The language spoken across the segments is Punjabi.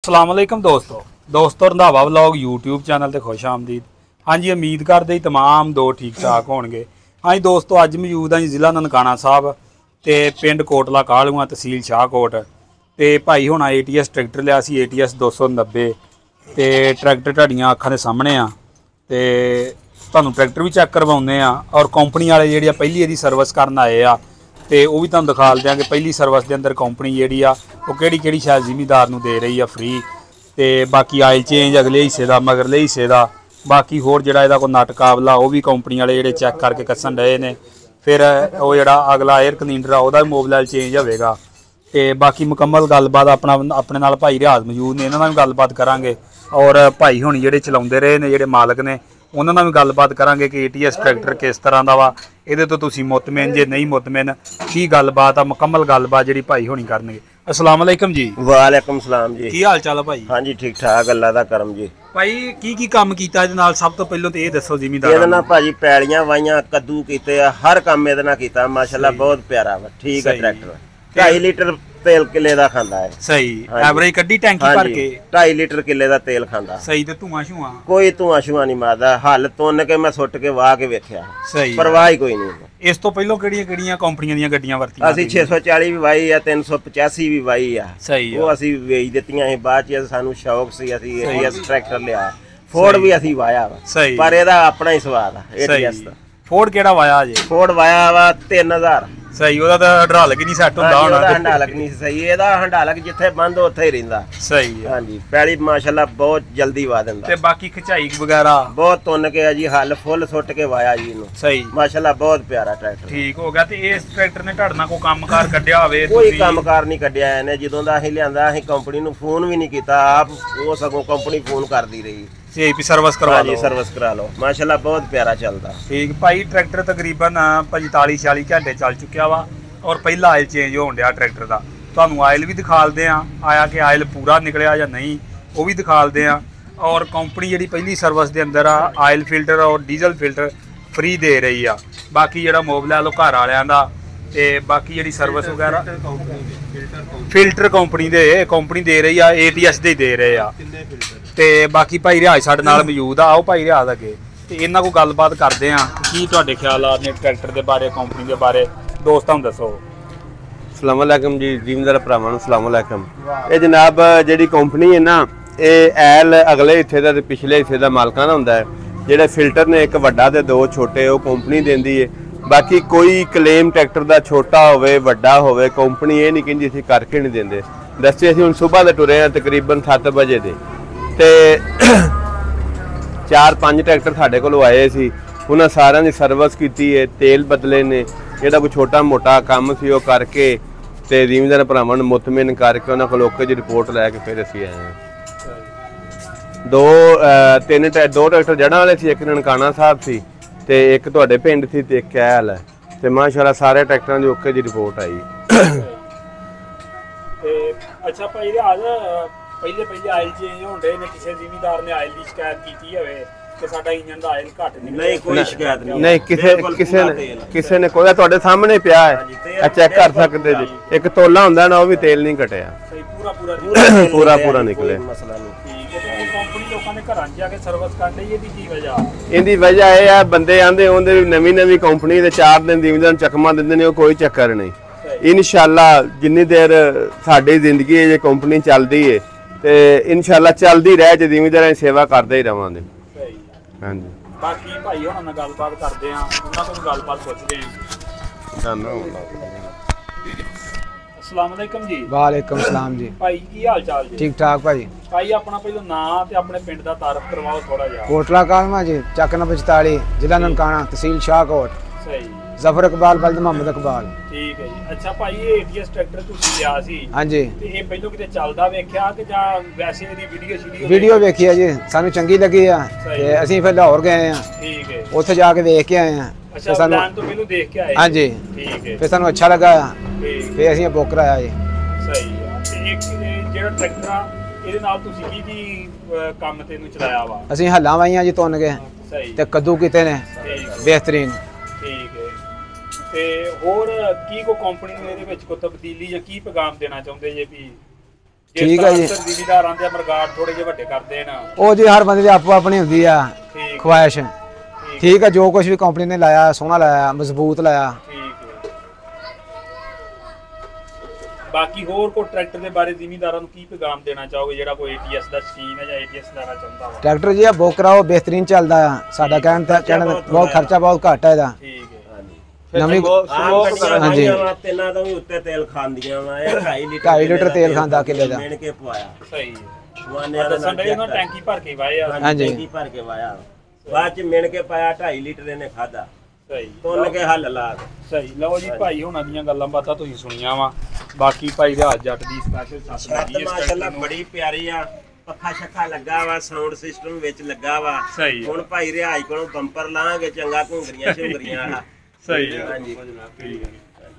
असलामुअलैकुम दोस्तों रंधावा व्लॉग यूट्यूब चैनल ते खुश आमदीद। हाँ जी, उम्मीद करते ही तमाम दो ठीक ठाक होणगे। हाँ जी दोस्तों, अज मौजूद हाँ जी जिला ननकाना साहब ते पिंड कोटला कालूआ तहसील शाहकोट ते भाई हुणा ATS ट्रैक्टर लिया सी ATS 290 ते ट्रैक्टर तुहाडीआं अखां दे सामने आ ते तुहानूं ट्रैक्टर भी चैक करवाउने आ और कंपनी वाले जिहड़ी पहली इहदी सर्विस करन आए आ ते वो भी तुहानूं दिखा देंगे पहली सर्विस के अंदर कंपनी जिहड़ी आ वो किहड़ी शायद जिमीदार नूं दे रही आ फ्री। ते बाकी आयल चेंज अगले हिस्से का मगरले हिस्से का बाकी होर जिहड़ा इहदा कोई नट काबला वो भी कंपनी वाले जिहड़े चैक करके कसन रहे ने। फिर वो जिहड़ा अगला एयर कलीनर आ उहदा भी मोबिल चेंज होवेगा ते बाकी मुकम्मल गलबात अपने नाल भाई रियाज मौजूद ने, इन्हां नाल भी गलबात करांगे और भाई हुण जिहड़े चलाउंदे रहे ने जिहड़े मालक ने उन्हां नाल भी गलबात करांगे कि ATS ट्रैक्टर किस तरह का वा, इहदे तो तुसीं मुतमिन जे नहीं मुतमिन की गलबात आ। मुकम्मल गलबात जिहड़ी भाई होनी करनगे। अस्सलाम वालेकुम जी। वालेकुम सलाम जी। की हाल चाल है भाई? हाँ जी ठीक ठाक, अल्लाह दा करम जी। भाई की काम कीता इहदे नाल? सब तो पहलों तो ये दसो जिमीदार ਇਹਦੇ ਨਾਲ ਭਾਜੀ ਪੈਲੀਆਂ ਵਾਈਆਂ ਕੱਦੂ ਕੀਤੇ ਆ, ਹਰ ਕੰਮ ਇਹਦੇ ਨਾਲ ਕੀਤਾ ਮਾਸ਼ਾਅੱਲਾ, ਬਹੁਤ ਪਿਆਰਾ ਵਾ। ਠੀਕ ਹੈ ਟਰੈਕਟਰ 2.5 ਲੀਟਰ तेल किले का खांदा है। सही एवरेज कड्डी टैंकी भर के 2.5 लीटर किले का तेल खांदा। सही ते धुआं शुआं कोई धुआं शुआं नहीं मारदा। हल तुन के मैं सुट के वाह के वेख्या, सही परवाह ही कोई नहीं। इस तो पहलों किहड़ियां कंपनियां ਦੀਆਂ ਗੱਡੀਆਂ ਵਰਤੀਆਂ? ਅਸੀਂ 640 ਵੀ ਵਾਈ ਆ, 385 ਵੀ ਵਾਈ ਆ। ਸਹੀ ਉਹ ਅਸੀਂ ਵੇਚ ਦਿੱਤੀਆਂ ਸੀ ਬਾਅਦ ਚ, ਸਾਨੂੰ ਸ਼ੌਕ ਸੀ ਅਸੀਂ ATS ਟਰੈਕਟਰ ਲਿਆ। ਫੋਰਡ ਵੀ ਅਸੀਂ ਵਾਇਆ ਵਾ, ਪਰ ਇਹਦਾ ਆਪਣਾ ਹੀ ਸਵਾਦ ਆ ATS ਦਾ। ਫੋਰਡ ਕਿਹੜਾ ਵਾਇਆ ਜੇ? ਫੋਰਡ ਵਾਇਆ ਵਾ 3000। ਸਹੀ, ਉਹਦਾ ਤਾਂ ਹੰਡਾਲਕ ਹੀ ਨਹੀਂ ਸੈੱਟ ਹੁੰਦਾ ਹੋਣਾ। ਉਹਦਾ ਹੰਡਾਲਕ ਨਹੀਂ ਸਹੀ, ਇਹਦਾ ਹੰਡਾਲਕ ਜਿੱਥੇ ਬੰਦ ਉੱਥੇ ਹੀ ਰਹਿੰਦਾ। ਸਹੀ ਹੈ। ਹਾਂਜੀ ਪੈਲੀ ਮਾਸ਼ਾਅੱਲਾ ਬਹੁਤ ਜਲਦੀ ਵਾ ਦਿੰਦਾ ਤੇ ਬਾਕੀ ਖਿਚਾਈ ਵਗੈਰਾ ਬਹੁਤ ਤੁੰਨ ਕੇ ਆ ਜੀ, ਹੱਲ ਫੁੱਲ ਸੁੱਟ ਕੇ ਵਾਇਆ ਜੀ ਇਹਨੂੰ। ਸਹੀ ਮਾਸ਼ਾਅੱਲਾ ਬਹੁਤ ਪਿਆਰਾ ਟਰੈਕਟਰ ਠੀਕ ਹੋ ਗਿਆ। ਤੇ ਇਸ ਟਰੈਕਟਰ ਨੇ ਤੁਹਾਡੇ ਨਾਲ ਕੋਈ ਕੰਮਕਾਰ ਕੱਢਿਆ ਹੋਵੇ? ਕੋਈ ਕੰਮਕਾਰ ਨਹੀਂ ਕੱਢਿਆ ਇਹਨੇ। ਜਦੋਂ ਦਾ ਅਸੀਂ ਲਿਆਂਦਾ ਅਸੀਂ ਕੰਪਨੀ ਨੂੰ ਫੋਨ ਵੀ ਨਹੀਂ ਕੀਤਾ, ਆਪ ਉਹ ਸਗੋਂ ਕੰਪਨੀ ਫੋਨ ਕਰਦੀ ਰਹੀ CIP सर्विस करवा लो। सर्विस करा लो, माशाल्लाह बहुत प्यारा चलता। ठीक भाई, ट्रैक्टर तकरीबन 45-46 घंटे चल चुका वा और पहला आयल चेंज होने दिया ट्रैक्टर का। तुहानूं आयल भी दिखालते हैं, आया कि आयल पूरा निकलिया या नहीं वो भी दिखालते हैं। और कंपनी जी पहली सर्विस के अंदर आयल फिल्टर और डीजल फिल्टर फ्री दे रही आ। बाकी जो मोबिल है घर वालों का ते बाकी जी सर्विस वगैरह फिल्टर कंपनी दे रही है, ATS दे रहे आ। ਤੇ ਬਾਕੀ ਭਾਈ ਰਿਆਜ਼ ਸਾਡੇ ਨਾਲ ਮੌਜੂਦ ਆ। ਆਓ ਭਾਈ ਰਿਆਜ਼ ਅੱਗੇ ਤੇ ਇਹਨਾਂ ਕੋਲ ਗੱਲਬਾਤ ਕਰਦੇ ਆ ਕੀ ਤੁਹਾਡੇ ਖਿਆਲਾਤ ਨੇ ਟਰੈਕਟਰ ਦੇ ਬਾਰੇ, ਕੰਪਨੀ ਦੇ ਬਾਰੇ, ਦੋਸਤਾਂ ਨੂੰ ਦੱਸੋ। अस्सलाम वालेकुम जी, जिम्मेदार भरावां नूं अस्सलाम वालेकुम। ਇਹ ਜਨਾਬ ਜਿਹੜੀ ਕੰਪਨੀ ਹੈ ਨਾ, ਇਹ ਐਲ ਅਗਲੇ ਹਿੱਸੇ ਦਾ ਤੇ ਪਿਛਲੇ ਹਿੱਸੇ ਦਾ ਮਾਲਕਾਂ ਦਾ ਹੁੰਦਾ ਹੈ। ਜਿਹੜੇ ਫਿਲਟਰ ਨੇ ਇੱਕ ਵੱਡਾ ਤੇ ਦੋ ਛੋਟੇ ਉਹ ਕੰਪਨੀ ਦਿੰਦੀ ਹੈ। ਬਾਕੀ ਕੋਈ ਕਲੇਮ ਟਰੈਕਟਰ ਦਾ ਛੋਟਾ ਹੋਵੇ ਵੱਡਾ ਹੋਵੇ ਕੰਪਨੀ ਇਹ ਨਹੀਂ ਕਹਿੰਦੀ ਅਸੀਂ ਕਰਕੇ ਨਹੀਂ ਦਿੰਦੇ। ਦੱਸੇ ਅਸੀਂ ਹੁਣ ਸਵੇਰ ਦੇ ਟੁਰੇ ਆ ਤਕਰੀਬਨ 7 ਵਜੇ ਦੇ ਤੇ 4-5 ਟਰੈਕਟਰ ਸਾਡੇ ਕੋਲ ਆਏ ਸੀ, ਉਹਨਾਂ ਸਾਰਿਆਂ ਦੀ ਸਰਵਿਸ ਕੀਤੀ ਹੈ, ਤੇਲ ਬਦਲੇ ਨੇ, ਜਿਹੜਾ ਕੋਈ ਛੋਟਾ ਮੋਟਾ ਕੰਮ ਸੀ ਉਹ ਕਰਕੇ ਤੇ ਜ਼ਿਮੀਂਦਾਰ ਭਰਾਵਾਂ ਨੂੰ ਮੁਤਮਿਨ ਕਰਕੇ ਉਹਨਾਂ ਕੋਲ ਓਕੇ ਦੀ ਰਿਪੋਰਟ ਲੈ ਕੇ ਫਿਰ ਅਸੀਂ ਆਏ ਹਾਂ। ਦੋ ਟਰੈਕਟਰ ਜੜਾਂ ਵਾਲੇ ਸੀ, ਇੱਕ ਨਨਕਾਣਾ ਸਾਹਿਬ ਸੀ ਤੇ ਇੱਕ ਤੁਹਾਡੇ ਪਿੰਡ ਸੀ ਤੇ ਇੱਕ ਐਲ ਹੈ ਤੇ ਮਾਸ਼ਾਅੱਲਾ ਸਾਰੇ ਟਰੈਕਟਰਾਂ ਦੀ ਓਕੇ ਦੀ ਰਿਪੋਰਟ ਆਈ। ਤੇ ਅੱਛਾ ਭਾਈ ਰਿਆਜ਼, ਪਹਿਲੇ ਆਇਲ ਚੇਂਜ ਹੁੰਦੇ ਨੇ, ਕਿਸੇ ਜ਼ਿਮੀਂਦਾਰ ਨੇ ਆਇਲ ਦੀ ਸ਼ਿਕਾਇਤ ਕੀਤੀ ਹੋਵੇ ਕਿ ਸਾਡਾ ਇੰਜਨ ਦਾ ਆਇਲ ਘੱਟ ਨਿਕਲਿਆ? ਨਹੀਂ, ਕੋਈ ਸ਼ਿਕਾਇਤ ਨਹੀਂ। ਨਹੀਂ ਕਿਸੇ ਨੇ ਕੋਈ, ਤੁਹਾਡੇ ਸਾਹਮਣੇ ਪਿਆ ਹੈ, ਚੈੱਕ ਕਰ ਸਕਦੇ ਜੀ। ਇੱਕ ਤੋਲਾ ਹੁੰਦਾ ਨਾ, ਉਹ ਵੀ ਤੇਲ ਨਹੀਂ ਘਟਿਆ। ਸਹੀ, ਪੂਰਾ ਨਿਕਲੇ। ਮਸਲਾ ਨਹੀਂ। ਠੀਕ ਹੈ। ਤੇ ਕੰਪਨੀ ਲੋਕਾਂ ਦੇ ਘਰਾਂ 'ਚ ਜਾ ਕੇ ਸਰਵਿਸ ਕਰ ਲਈ, ਇਹਦੀ ਕੀ ਵਜ੍ਹਾ? ਇਹਦੀ ਵਜ੍ਹਾ ਇਹ ਆ, ਬੰਦੇ ਆਂਦੇ ਉਹਦੇ ਨਵੀਂ ਕੰਪਨੀ ਦੇ 4 ਦਿਨ ਜ਼ਿਮੀਂਦਾਰ ਚੱਕਮਾ ਦਿੰਦੇ ਨੇ, ਉਹ ਕੋਈ ਚੱਕਰ ਨਹੀਂ। ਇਨਸ਼ਾਅੱਲਾ ਜਿੰਨੀ ਦੇਰ ਸਾਡੀ ਜ਼ਿੰਦਗੀ ਇਹ ਕੰਪਨੀ ਚੱਲਦੀ ਹੈ ਤੇ ਇਨਸ਼ਾਅੱਲਾ ਚੱਲਦੀ ਰਹਿ, ਜੇ ਜ਼ਿਮੀਂਦਾਰਾਂ ਦੀ ਸੇਵਾ ਕਰਦੇ ਹੀ ਰਵਾਂਗੇ। ਸਹੀ। ਹਾਂਜੀ। ਬਾਕੀ ਭਾਈ ਉਹਨਾਂ ਨਾਲ ਗੱਲਬਾਤ ਕਰਦੇ ਆ, ਉਹਨਾਂ ਤੋਂ ਗੱਲਬਾਤ ਪੁੱਛਦੇ ਆ। अस्सलाम वालेकुम जी। वालेकुम सलाम जी। भाई की हाल चाल जी? ठीक ठाक भाई। भाई अपना पहले नाम ते अपने पिंड दा तारफ करवाओ थोड़ा जिहा। कोटला कालमा जी, चक नंबर 44, जिला ननकाना, तहसील शाहकोट। सही। जफर इकबाल बल्द मोहम्मद इकबाल। ठीक है जी। अच्छा भाई, ये ATS ट्रैक्टर ਤੁਸੀਂ ਲਿਆ ਸੀ? ਹਾਂਜੀ। ਤੇ ਇਹ ਪਹਿਲੋਂ ਕਿਤੇ ਚੱਲਦਾ ਵੇਖਿਆ ਕਿ ਜਾਂ ਵੈਸੇ ਇਹਦੀ ਵੀਡੀਓ ਵੇਖੀ ਆ ਜੀ, ਸਾਨੂੰ ਚੰਗੀ ਲੱਗੀ ਆ ਤੇ ਅਸੀਂ ਫਿਰ ਲਾਹੌਰ ਗਏ ਆ। ਠੀਕ ਹੈ। ਉੱਥੇ ਜਾ ਕੇ ਵੇਖ ਕੇ ਆਏ ਆ। ਅੱਛਾ, ਪਲਾਨ ਤੋਂ ਪਹਿਲੋਂ ਦੇਖ ਕੇ ਆਏ? ਹਾਂਜੀ। ਠੀਕ ਹੈ। ਫਿਰ ਸਾਨੂੰ ਅੱਛਾ ਲੱਗਾ ਠੀਕ ਫਿਰ ਅਸੀਂ ਬੁੱਕ ਕਰਾਇਆ ਜੀ। ਸਹੀ ਆ। ਤੇ ਇੱਕ ਜਿਹੜਾ ਟਰੈਕਟਰ ਆ ਇਹਦੇ ਨਾਲ ਤੁਸੀਂ ਕੀ ਕੰਮ ਤੇ ਇਹਨੂੰ ਚਲਾਇਆ ਵਾ? ਅਸੀਂ ਹੱਲਾਂ ਵਾਈਆਂ ਜੀ ਤੁੰਨ ਕੇ। ਸਹੀ। ਤੇ ਕੱਦੂ ਕੀਤੇ ਨੇ ਬਿਹਤਰੀਨ। ਠੀਕ ਹੈ। ਤੇ ਹੋਰ ਕੀ ਕੋ ਕੰਪਨੀ ਨੂੰ ਇਹਦੇ ਵਿੱਚ ਕੋਈ ਤਬਦੀਲੀ ਜਾਂ ਕੀ ਪੈਗਾਮ ਦੇਣਾ ਚਾਹੁੰਦੇ ਜੇ ਵੀ ਠੀਕ ਹੈ ਜੀ। ਜ਼ਿਮੀਦਾਰਾਂ ਦੇ ਮਰਗਾੜ ਥੋੜੇ ਜਿਹੇ ਵੱਡੇ ਕਰਦੇ ਨਾ, ਉਹ ਜੀ ਹਰ ਬੰਦੇ ਦੀ ਆਪੋ ਆਪਣੀ ਹੁੰਦੀ ਆ ਠੀਕ ਖੁਆਇਸ਼। ਠੀਕ ਹੈ, ਜੋ ਕੁਝ ਵੀ ਕੰਪਨੀ ਨੇ ਲਾਇਆ ਸੋਹਣਾ ਲਾਇਆ, ਮਜ਼ਬੂਤ ਲਾਇਆ। ਠੀਕ ਹੈ। ਬਾਕੀ ਹੋਰ ਕੋਈ ਟਰੈਕਟਰ ਦੇ ਬਾਰੇ ਜ਼ਿਮੀਦਾਰਾਂ ਨੂੰ ਕੀ ਪੈਗਾਮ ਦੇਣਾ ਚਾਹੋਗੇ, ਜਿਹੜਾ ਕੋਈ ATS ਦਾ ਸ਼ੌਕੀਨ ਹੈ ਜਾਂ ATS ਲੈਣਾ ਚਾਹੁੰਦਾ ਵਾ? ਟਰੈਕਟਰ ਜੀ ਆ ਬੁੱਕ ਕਰਾਓ, ਬਿਹਤਰੀਨ ਚੱਲਦਾ ਆ। ਸਾਡਾ ਕਹਿਣ ਬਹੁਤ ਖਰਚਾ ਬਹੁਤ ਘੱਟ ਹੈ ਇਹਦਾ। ਠੀਕ ਹੈ। ਨਵੀਂ ਹਾਂਜੀ ਤੇਲਾਂ ਤੋਂ ਵੀ ਉੱਤੇ ਤੇਲ ਖਾਂਦੀਆਂ ਵਾ। ਇਹ 2.5 ਲੀਟਰ ਤੇਲ ਖਾਂਦਾ ਕਿੱਲੇ ਦਾ। ਮਿਣ ਕੇ ਪਵਾਇਆ ਸਹੀ ਹੈ। ਜਵਾਨਿਆਂ ਦਾ ਦੱਸਣ ਦੇ ਉਹਨਾਂ ਟੈਂਕੀ ਭਰ ਕੇ ਵਾਏ ਆ। ਹਾਂਜੀ। ਟੈਂਕੀ ਭਰ ਕੇ ਵਾਇਆ, ਬਾਅਦ ਚ ਮਿਣ ਕੇ ਪਾਇਆ 2.5 ਲੀਟਰ ਇਹਨੇ ਖਾਦਾ, ਸਹੀ ਤੁੰਨ ਕੇ ਹੱਲ ਲਾ ਕੇ। ਸਹੀ। ਲਓ ਜੀ ਭਾਈ ਹੁਣਾਂ ਦੀਆਂ ਗੱਲਾਂ ਬਾਤਾਂ ਤੁਸੀਂ ਸੁਣੀਆਂ ਵਾ। ਬਾਕੀ ਭਾਈ ਰਿਆਜ਼ ਜੱਟ ਦੀ ਸਪੈਸ਼ਲ ਛੱਤ ਮਾਸ਼ਾਅੱਲਾ ਬੜੀ ਪਿਆਰੀ ਆ, ਪੱਖਾ ਸ਼ੱਖਾ ਲੱਗਾ ਵਾ, ਸਾਊਂਡ ਸਿਸਟਮ ਵਿੱਚ ਲੱਗਾ ਵਾ। ਸਹੀ। ਹੁਣ ਭਾਈ ਰਿਆਜ਼ ਕੋਲੋਂ ਬੰਪਰ ਲਾਂਗੇ ਚੰਗਾ, ਘੁੰਗਰੀਆਂ ਸ਼ੁੰਗਰੀਆਂ ਵਾਲਾ। ਸਹੀ ਹੈ। ਹਾਂਜੀ ਠੀਕ ਹੈ।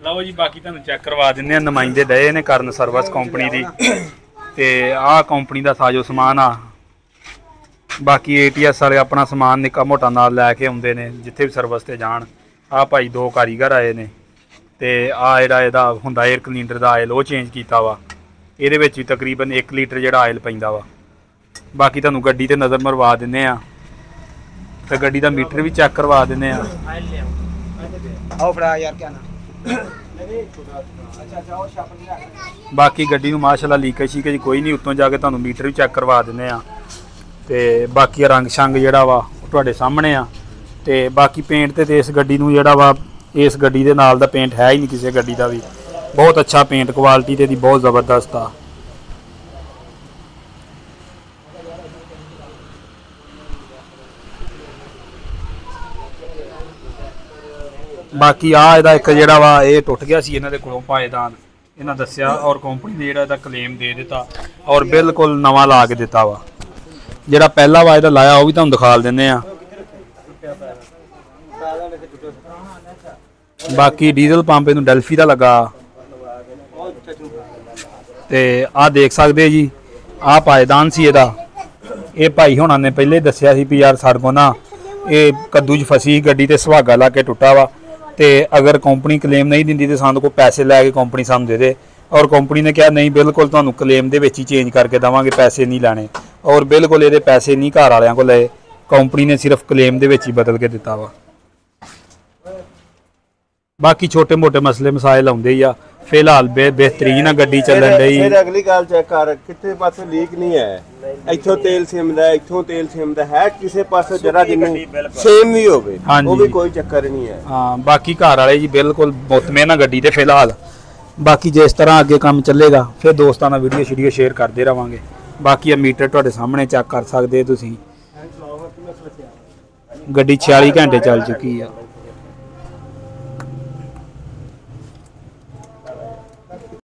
ਲਓ ਜੀ ਬਾਕੀ ਤੁਹਾਨੂੰ ਚੈੱਕ ਕਰਵਾ ਦਿੰਦੇ ਆ। ਨੁਮਾਇੰਦੇ ਡਏ ਨੇ ਕਰਨ ਸਰਵਿਸ ਕੰਪਨੀ ਦੀ, ਤੇ ਆਹ ਕੰਪਨੀ ਦਾ ਸਾਜੋ ਸਮਾਨ ਆ। ਬਾਕੀ ATS ਵਾਲੇ ਆਪਣਾ ਸਮਾਨ ਨਿੱਕਾ ਮੋਟਾ ਨਾਲ ਲੈ ਕੇ ਆਉਂਦੇ ਨੇ ਜਿੱਥੇ ਵੀ ਸਰਵਿਸ ਤੇ ਜਾਣ। ਆਹ ਭਾਈ 2 ਕਾਰੀਗਰ ਆਏ ਨੇ, ਤੇ ਆਹ ਜਿਹੜਾ ਇਹਦਾ ਹੁੰਦਾ 에ਅਰ ਕਲੀਨਰ ਦਾ ਆਇਲ ਉਹ ਚੇਂਜ ਕੀਤਾ ਵਾ। ਇਹਦੇ ਵਿੱਚ ਵੀ ਤਕਰੀਬਨ 1 ਲੀਟਰ ਜਿਹੜਾ ਆਇਲ ਪੈਂਦਾ ਵਾ। ਬਾਕੀ ਤੁਹਾਨੂੰ ਗੱਡੀ ਤੇ ਨਜ਼ਰ ਮਰਵਾ ਦਿੰਦੇ ਆ, ਤੇ ਗੱਡੀ ਦਾ ਮੀਟਰ ਵੀ ਚੈੱਕ ਕਰਵਾ ਦਿੰਦੇ ਆ। ਆਓ ਫੜਾ ਯਾਰ ਕਿਆ ਨਾ। ਬਾਕੀ ਗੱਡੀ ਨੂੰ ਮਾਸ਼ਾਅੱਲਾ ਲੀਕੇਜ ਸ਼ੀਕੇਜ ਕੋਈ ਨਹੀਂ। ਉੱਤੋਂ ਜਾ ਕੇ ਤੁਹਾਨੂੰ ਮੀਟਰ ਵੀ ਚੈੱਕ ਕਰਵਾ ਦਿੰਦੇ ਆ, ਤੇ ਬਾਕੀ ਰੰਗ ਸ਼ੰਗ ਜਿਹੜਾ ਵਾ ਉਹ ਤੁਹਾਡੇ ਸਾਹਮਣੇ ਆ। ਤੇ ਬਾਕੀ ਪੇਂਟ ਤੇ ਇਸ ਗੱਡੀ ਨੂੰ ਜਿਹੜਾ ਵਾ, ਇਸ ਗੱਡੀ ਦੇ ਨਾਲ ਦਾ ਪੇਂਟ ਹੈ ਹੀ ਨਹੀਂ ਕਿਸੇ ਗੱਡੀ ਦਾ ਵੀ। ਬਹੁਤ ਅੱਛਾ ਪੇਂਟ, ਕੁਆਲਿਟੀ ਤੇ ਦੀ ਬਹੁਤ ਜ਼ਬਰਦਸਤ ਆ। ਬਾਕੀ ਆ ਇਹਦਾ ਇੱਕ ਜਿਹੜਾ ਵਾ ਇਹ ਟੁੱਟ ਗਿਆ ਸੀ ਇਹਨਾਂ ਦੇ ਕੋਲੋਂ ਪਾਏਦਾਨ, ਇਹਨਾਂ ਦੱਸਿਆ, ਔਰ ਕੰਪਨੀ ਨੇ ਜਿਹੜਾ ਇਹਦਾ ਕਲੇਮ ਦੇ ਦਿੱਤਾ, ਔਰ ਬਿਲਕੁਲ ਨਵਾਂ ਲਾ ਕੇ ਦਿੱਤਾ ਵਾ। ਜਿਹੜਾ ਪਹਿਲਾ ਵਾ ਇਹਦਾ ਲਾਇਆ ਉਹ ਵੀ ਤੁਹਾਨੂੰ ਦਿਖਾ ਦਿੰਦੇ ਆ। ਬਾਕੀ ਡੀਜ਼ਲ ਪੰਪ ਇਹਨੂੰ ਡੈਲਫੀ ਦਾ ਲੱਗਾ, ਤੇ ਆਹ ਦੇਖ ਸਕਦੇ ਜੀ ਆਹ ਪਾਏਦਾਨ ਸੀ ਇਹਦਾ। ਇਹ ਭਾਈ ਹੋਣਾ ਨੇ ਪਹਿਲੇ ਦੱਸਿਆ ਸੀ ਵੀ ਯਾਰ ਸਾਡੇ ਕੋਲ ਨਾ ਇਹ ਕੱਦੂ 'ਚ ਫਸੀ ਗੱਡੀ ਤੇ ਸੁਹਾਗਾ ਲਾ ਕੇ ਟੁੱਟਾ ਵਾ, ਤੇ ਅਗਰ ਕੰਪਨੀ ਕਲੇਮ ਨਹੀਂ ਦਿੰਦੀ ਤੇ ਸਾਨੂੰ ਕੋਲ ਪੈਸੇ ਲੈ ਕੇ ਕੰਪਨੀ ਸਾਨੂੰ ਦੇ ਦੇ। ਔਰ ਕੰਪਨੀ ਨੇ ਕਿਹਾ ਨਹੀਂ ਬਿਲਕੁਲ ਤੁਹਾਨੂੰ ਕਲੇਮ ਦੇ ਵਿੱਚ ਹੀ ਚੇਂਜ ਕਰਕੇ ਦੇਵਾਂਗੇ, ਪੈਸੇ ਨਹੀਂ ਲੈਣੇ। ਔਰ ਬਿਲਕੁਲ ਇਹਦੇ ਪੈਸੇ ਨਹੀਂ ਘਰ ਵਾਲਿਆਂ ਕੋਲ ਲਏ, ਕੰਪਨੀ ਨੇ ਸਿਰਫ ਕਲੇਮ ਦੇ ਵਿੱਚ ਹੀ ਬਦਲ ਕੇ ਦਿੱਤਾ ਵਾ। ਬਾਕੀ ਛੋਟੇ ਮੋਟੇ ਮਸਲੇ ਮਸਾਇਲ ਆਉਂਦੇ ਹੀ ਆ। ਫਿਲਹਾਲ ਬਿਹਤਰੀਨ ਆ ਗੱਡੀ ਚੱਲਣ ਡਈ। ਫਿਰ ਅਗਲੀ ਗੱਲ ਚੈੱਕ ਕਰ, ਕਿਤੇ ਪਾਸੇ ਲੀਕ ਨਹੀਂ ਹੈ। ਇੱਥੋਂ ਤੇਲ ਸਿਮਦਾ, ਇੱਥੋਂ ਤੇਲ ਸਿਮਦਾ ਹੈ, ਕਿਸੇ ਪਾਸੇ ਜਰਾ ਜਿੰਨੂੰ ਸੇਮ ਵੀ ਹੋਵੇ ਉਹ ਵੀ ਕੋਈ ਚੱਕਰ ਨਹੀਂ ਹੈ। ਹਾਂ ਬਾਕੀ ਘਰ ਵਾਲੇ ਜੀ ਬਿਲਕੁਲ ਮੁਤਮਿਨ ਆ ਗੱਡੀ ਤੇ ਫਿਲਹਾਲ। ਬਾਕੀ ਜਿਸ ਤਰ੍ਹਾਂ ਅੱਗੇ ਕੰਮ ਚੱਲੇਗਾ ਫਿਰ ਦੋਸਤਾਂ ਨਾਲ ਵੀਡੀਓ ਸ਼ੇਅਰ ਕਰਦੇ ਰਵਾਂਗੇ। ਬਾਕੀ ਆ ਮੀਟਰ ਤੁਹਾਡੇ ਸਾਹਮਣੇ ਚੈੱਕ ਕਰ ਸਕਦੇ ਤੁਸੀਂ। ਗੱਡੀ 46 ਘੰਟੇ ਚੱਲ ਚੁੱਕੀ ਆ।